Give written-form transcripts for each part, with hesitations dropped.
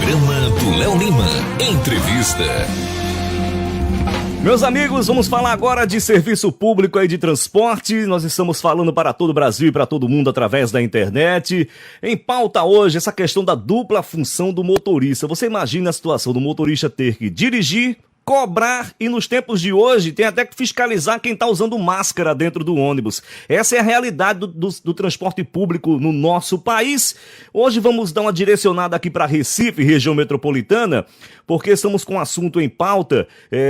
Programa do Léo Lima. Entrevista. Meus amigos, vamos falar agora de serviço público aí de transporte. Nós estamos falando para todo o Brasil e para todo mundo através da internet. Em pauta hoje, essa questão da dupla função do motorista. Você imagina a situação do motorista ter que dirigir, cobrar e nos tempos de hoje tem até que fiscalizar quem está usando máscara dentro do ônibus. Essa é a realidade do transporte público no nosso país. Hoje vamos dar uma direcionada aqui para Recife, região metropolitana, porque estamos com um assunto em pauta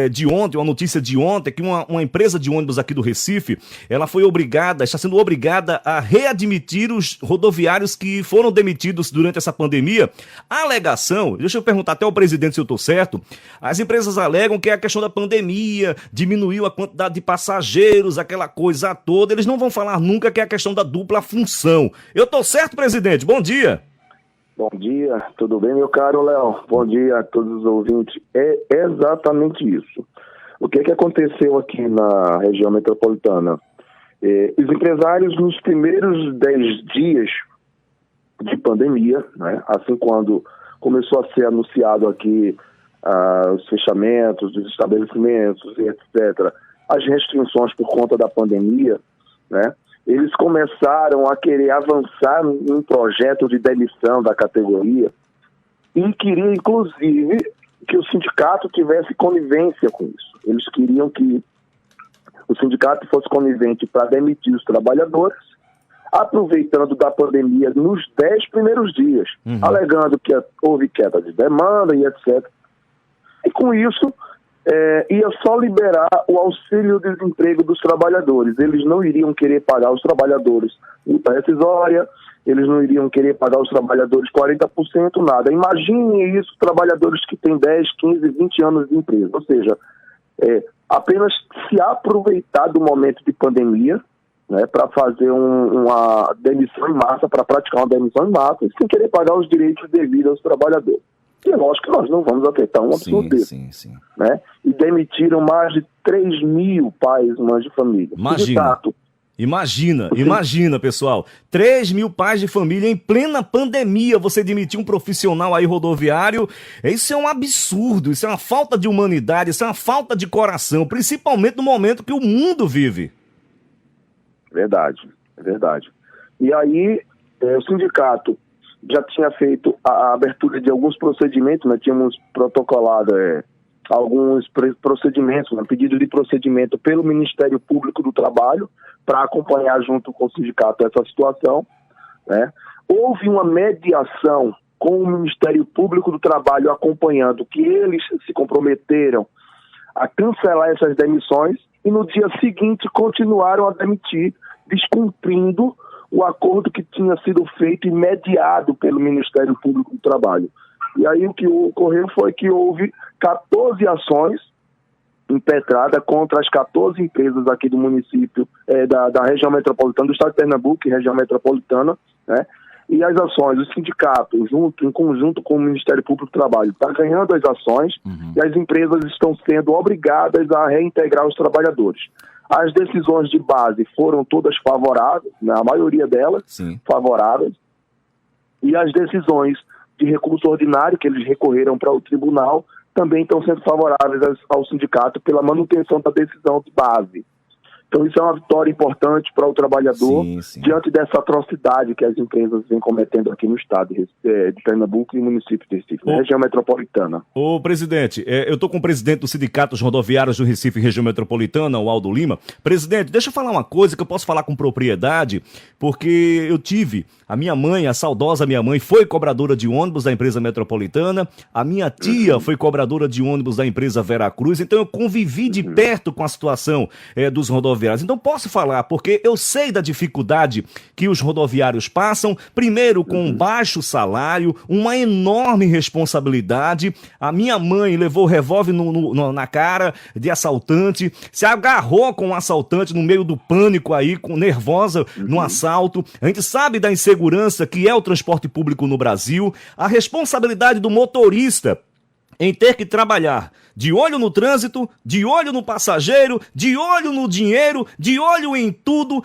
de ontem, uma notícia de ontem, que uma empresa de ônibus aqui do Recife, ela está sendo obrigada a readmitir os rodoviários que foram demitidos durante essa pandemia. A alegação, deixa eu perguntar até ao presidente se eu estou certo, as empresas alegam que é a questão da pandemia, diminuiu a quantidade de passageiros, aquela coisa toda. Eles não vão falar nunca que é a questão da dupla função. Eu tô certo, presidente? Bom dia. Bom dia, tudo bem, meu caro Léo? Bom dia a todos os ouvintes. É exatamente isso. O que aconteceu aqui na região metropolitana? Os empresários, nos primeiros 10 dias de pandemia, né, assim quando começou a ser anunciado aqui os fechamentos dos estabelecimentos e etc., as restrições por conta da pandemia, né, eles começaram a querer avançar em um projeto de demissão da categoria e queriam, inclusive, que o sindicato tivesse conivência com isso. Eles queriam que o sindicato fosse conivente para demitir os trabalhadores, aproveitando da pandemia nos 10 primeiros dias, alegando que houve queda de demanda e etc., e com isso, ia só liberar o auxílio-desemprego dos trabalhadores. Eles não iriam querer pagar os trabalhadores multa rescisória, eles não iriam querer pagar os trabalhadores 40%, nada. Imaginem isso, trabalhadores que têm 10, 15, 20 anos de empresa. Ou seja, apenas se aproveitar do momento de pandemia, né, para fazer uma demissão em massa, para praticar uma demissão em massa, sem querer pagar os direitos devidos aos trabalhadores. E é lógico que nós não vamos aceitar um absurdo desse. Né? E demitiram mais de 3 mil pais e mães de família. Imagina, pessoal. 3 mil pais de família em plena pandemia, você demitir um profissional aí rodoviário. Isso é um absurdo, isso é uma falta de humanidade, isso é uma falta de coração, principalmente no momento que o mundo vive. Verdade. E aí, o sindicato já tinha feito a abertura de alguns procedimentos, nós tínhamos protocolado alguns procedimentos, pedido de procedimento pelo Ministério Público do Trabalho para acompanhar junto com o sindicato essa situação, né? Houve uma mediação com o Ministério Público do Trabalho acompanhando que eles se comprometeram a cancelar essas demissões e no dia seguinte continuaram a demitir, descumprindo o acordo que tinha sido feito e mediado pelo Ministério Público do Trabalho. E aí o que ocorreu foi que houve 14 ações impetradas contra as 14 empresas aqui do município, da região metropolitana, do estado de Pernambuco e região metropolitana, né? E as ações, o sindicato, em conjunto com o Ministério Público do Trabalho, está ganhando as ações e as empresas estão sendo obrigadas a reintegrar os trabalhadores. As decisões de base foram todas favoráveis, né, a maioria delas favoráveis, e as decisões de recurso ordinário, que eles recorreram para o tribunal, também estão sendo favoráveis ao sindicato pela manutenção da decisão de base. Então isso é uma vitória importante para o trabalhador diante dessa atrocidade que as empresas vêm cometendo aqui no estado de Pernambuco e no município de Recife, na região metropolitana. Ô presidente, eu estou com o presidente do Sindicato dos Rodoviários do Recife, região metropolitana, o Aldo Lima. Presidente, deixa eu falar uma coisa que eu posso falar com propriedade, porque eu tive, a minha mãe, a saudosa minha mãe, foi cobradora de ônibus da empresa metropolitana, a minha tia foi cobradora de ônibus da empresa Veracruz, então eu convivi de perto com a situação dos rodoviários. Então posso falar, porque eu sei da dificuldade que os rodoviários passam, primeiro com um baixo salário, uma enorme responsabilidade. A minha mãe levou o revólver na cara de assaltante, se agarrou com um assaltante no meio do pânico aí, nervosa no assalto. A gente sabe da insegurança que é o transporte público no Brasil, a responsabilidade do motorista em ter que trabalhar de olho no trânsito, de olho no passageiro, de olho no dinheiro, de olho em tudo.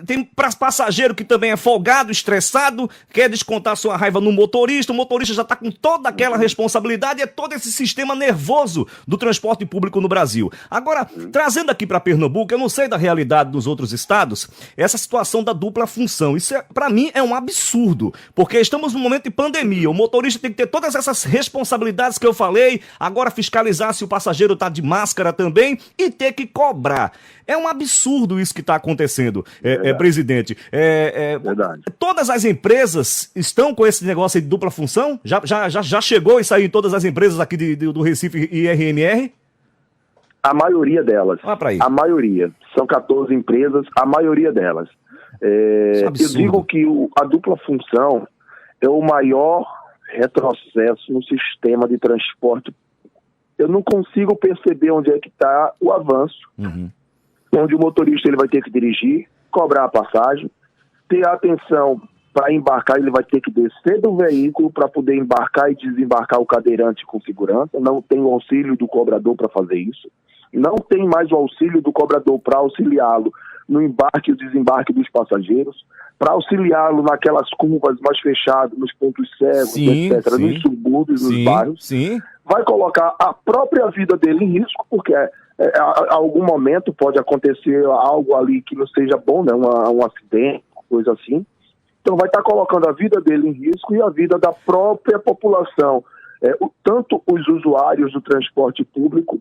Tem passageiro que também é folgado, estressado, quer descontar sua raiva no motorista, o motorista já está com toda aquela responsabilidade, é todo esse sistema nervoso do transporte público no Brasil. Agora, trazendo aqui para Pernambuco, eu não sei da realidade dos outros estados, essa situação da dupla função, isso para mim é um absurdo, porque estamos num momento de pandemia, o motorista tem que ter todas essas responsabilidades que eu falei, agora fiscalizar se o passageiro está de máscara também e ter que cobrar. É um absurdo isso que está acontecendo, presidente. Verdade. Todas as empresas estão com esse negócio de dupla função? Já chegou isso aí em todas as empresas aqui do Recife e RMR? A maioria delas. A maioria. São 14 empresas, a maioria delas. Eu digo que a dupla função é o maior retrocesso no sistema de transporte. Eu não consigo perceber onde é que está o avanço, onde o motorista ele vai ter que dirigir, cobrar a passagem, ter atenção para embarcar, ele vai ter que descer do veículo para poder embarcar e desembarcar o cadeirante com segurança, não tem o auxílio do cobrador para fazer isso, não tem mais o auxílio do cobrador para auxiliá-lo no embarque e desembarque dos passageiros, para auxiliá-lo naquelas curvas mais fechadas, nos pontos cegos, etc., nos subúrbios, nos bairros. Vai colocar a própria vida dele em risco, porque a algum momento pode acontecer algo ali que não seja bom, né? Um acidente, coisa assim. Então vai estar colocando a vida dele em risco e a vida da própria população. Tanto os usuários do transporte público,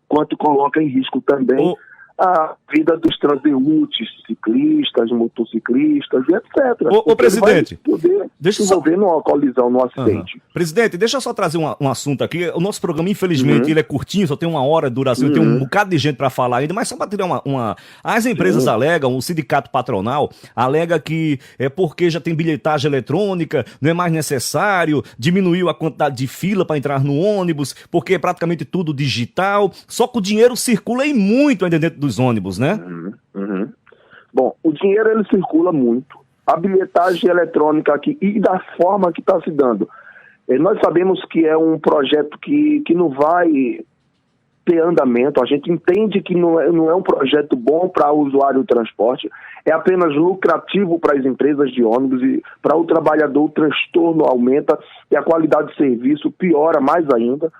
quanto coloca em risco também a vida dos transeuntes, ciclistas, motociclistas e etc. Ô presidente, poder se envolver numa colisão, num acidente. Presidente, deixa eu só trazer um assunto aqui. O nosso programa, infelizmente, ele é curtinho, só tem 1 hora de duração, tem um bocado de gente para falar ainda, mas só para ter uma... As empresas alegam, o sindicato patronal alega que é porque já tem bilhetagem eletrônica, não é mais necessário, diminuiu a quantidade de fila para entrar no ônibus, porque é praticamente tudo digital, só que o dinheiro circula e muito ainda dentro dos ônibus, né? Bom, o dinheiro ele circula muito. A bilhetagem eletrônica aqui e da forma que está se dando. Nós sabemos que é um projeto que não vai ter andamento. A gente entende que não é um projeto bom para o usuário do transporte. É apenas lucrativo para as empresas de ônibus e para o trabalhador o transtorno aumenta e a qualidade de serviço piora mais ainda.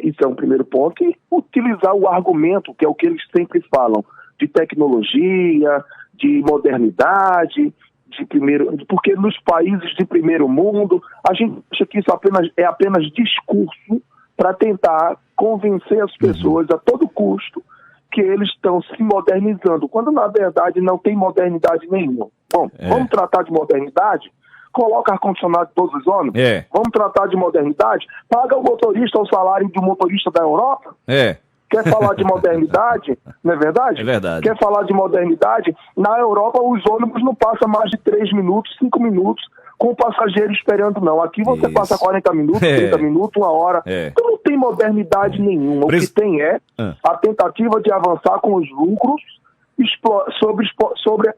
Isso é um primeiro ponto. E utilizar o argumento, que é o que eles sempre falam, de tecnologia, de modernidade, porque nos países de primeiro mundo, a gente acha que isso é apenas discurso para tentar convencer as pessoas a todo custo que eles estão se modernizando, quando na verdade não tem modernidade nenhuma. Bom, vamos tratar de modernidade? Coloca ar-condicionado em todos os ônibus? Vamos tratar de modernidade? Paga o motorista o salário de um motorista da Europa? Quer falar de modernidade? Não é verdade? É verdade. Quer falar de modernidade? Na Europa, os ônibus não passam mais de 3 minutos, 5 minutos com o passageiro esperando, não. Aqui você passa 40 minutos, 30 minutos, 1 hora. Então não tem modernidade nenhuma. O que tem é a tentativa de avançar com os lucros sobre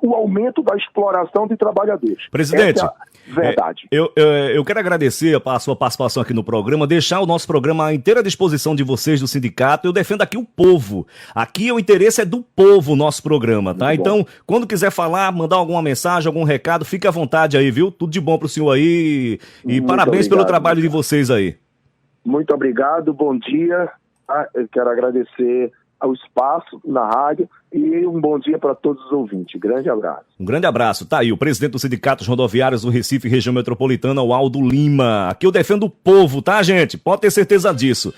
o aumento da exploração de trabalhadores. Presidente, essa é a verdade. Eu quero agradecer a sua participação aqui no programa, deixar o nosso programa à inteira disposição de vocês do sindicato. Eu defendo aqui o povo. Aqui o interesse é do povo, o nosso programa, tá? Então, quando quiser falar, mandar alguma mensagem, algum recado, fique à vontade aí, viu? Tudo de bom pro senhor aí e parabéns pelo trabalho de vocês aí. Muito obrigado, bom dia. Eu quero agradecer ao espaço na rádio e um bom dia para todos os ouvintes. Grande abraço. Um grande abraço. Tá aí o presidente dos sindicatos rodoviários do Recife e região metropolitana, o Aldo Lima. Aqui eu defendo o povo, tá, gente? Pode ter certeza disso.